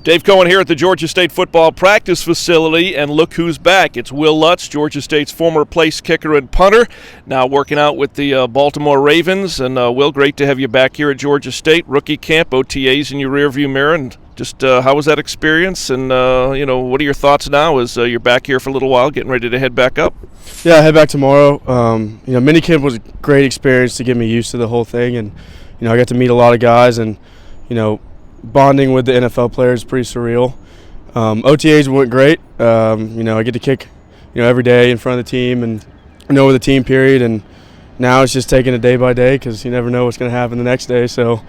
Dave Cohen here at the Georgia State football practice facility, and look who's back. It's Wil Lutz, Georgia State's former place kicker and punter, now working out with the Baltimore Ravens. And Wil, great to have you back here at Georgia State. Rookie camp, OTAs in your rearview mirror, and just how was that experience? And what are your thoughts now as you're back here for a little while, getting ready to head back up? Yeah, I head back tomorrow. Minicamp was a great experience to get me used to the whole thing, and I got to meet a lot of guys, and bonding with the NFL players is pretty surreal. OTAs went great. I get to kick, every day in front of the team and with the team period. And now it's just taking it day by day because you never know what's going to happen the next day. So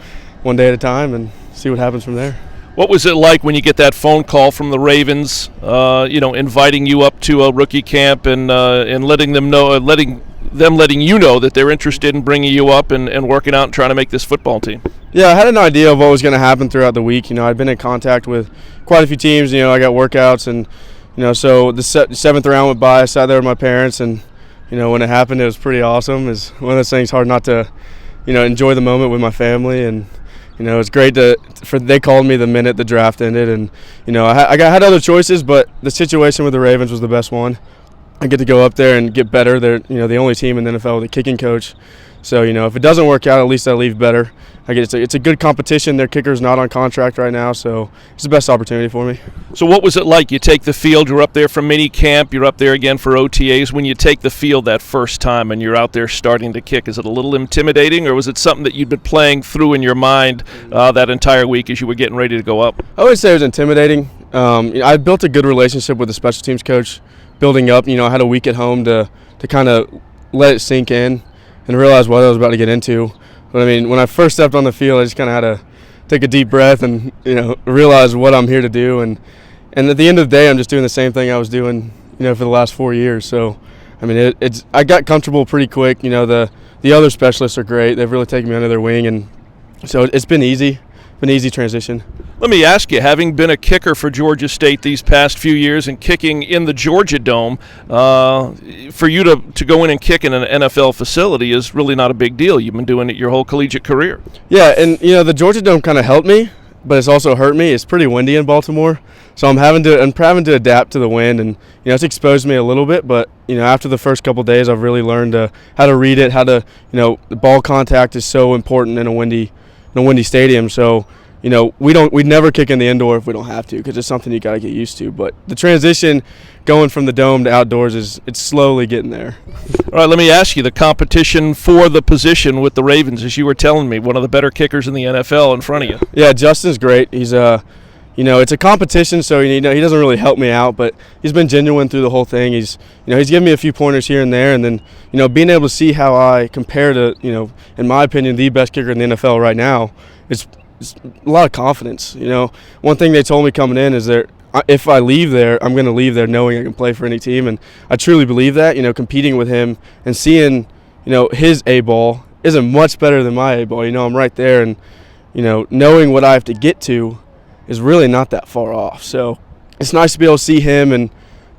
one day at a time and see what happens from there. What was it like when you get that phone call from the Ravens, inviting you up to a rookie camp and letting you know that they're interested in bringing you up and working out and trying to make this football team? Yeah, I had an idea of what was going to happen throughout the week. I'd been in contact with quite a few teams. I got workouts, and so the seventh round went by. I sat there with my parents, and when it happened, it was pretty awesome. It's one of those things hard not to enjoy the moment with my family, and it's great they called me the minute the draft ended, and I had other choices, but the situation with the Ravens was the best one. I get to go up there and get better. They're the only team in the NFL with a kicking coach. So if it doesn't work out, at least I leave better. It's a good competition. Their kicker's not on contract right now, so it's the best opportunity for me. So what was it like? You take the field. You're up there for mini camp. You're up there again for OTAs. When you take the field that first time and you're out there starting to kick, is it a little intimidating, or was it something that you'd been playing through in your mind that entire week as you were getting ready to go up? I would say it was intimidating. I built a good relationship with the special teams coach. Building up, I had a week at home to kind of let it sink in and realize what I was about to get into. But when I first stepped on the field, I just kind of had to take a deep breath and realize what I'm here to do. And at the end of the day, I'm just doing the same thing I was doing for the last 4 years. So I got comfortable pretty quick. The other specialists are great. They've really taken me under their wing, and so it's been easy. An easy transition. Let me ask you, having been a kicker for Georgia State these past few years and kicking in the Georgia Dome, for you to go in and kick in an NFL facility is really not a big deal. You've been doing it your whole collegiate career. Yeah, and the Georgia Dome kind of helped me, but it's also hurt me. It's pretty windy in Baltimore, so I'm having to adapt to the wind, and it's exposed me a little bit. But after the first couple of days, I've really learned how to read it, the ball contact is so important in a windy stadium. So we'd never kick in the indoor if we don't have to, because it's something you got to get used to. But the transition going from the dome to outdoors it's slowly getting there. All right, let me ask you, the competition for the position with the Ravens, as you were telling me, one of the better kickers in the NFL in front of you. Yeah, Justin's great. He's it's a competition, so he doesn't really help me out, but he's been genuine through the whole thing. He's given me a few pointers here and there, and then being able to see how I compare to in my opinion the best kicker in the NFL right now, it's a lot of confidence. One thing they told me coming in is that if I leave there, I'm going to leave there knowing I can play for any team, and I truly believe that. Competing with him and seeing his A ball isn't much better than my A ball. I'm right there, and knowing what I have to get to is really not that far off. So it's nice to be able to see him and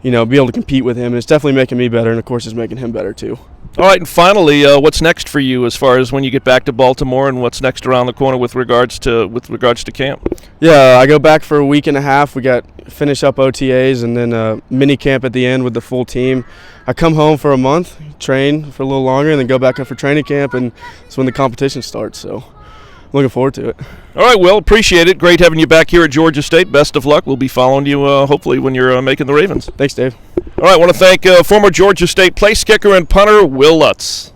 be able to compete with him, and it's definitely making me better, and of course it's making him better too. All right, and finally, what's next for you as far as when you get back to Baltimore, and what's next around the corner with regards to camp? Yeah, I go back for a week and a half. We got finish up OTAs and then a mini camp at the end with the full team. I come home for a month, train for a little longer, and then go back up for training camp, and that's when the competition starts. So looking forward to it. All right, Wil, appreciate it. Great having you back here at Georgia State. Best of luck. We'll be following you hopefully when you're making the Ravens. Thanks, Dave. All right, I want to thank former Georgia State place kicker and punter Wil Lutz.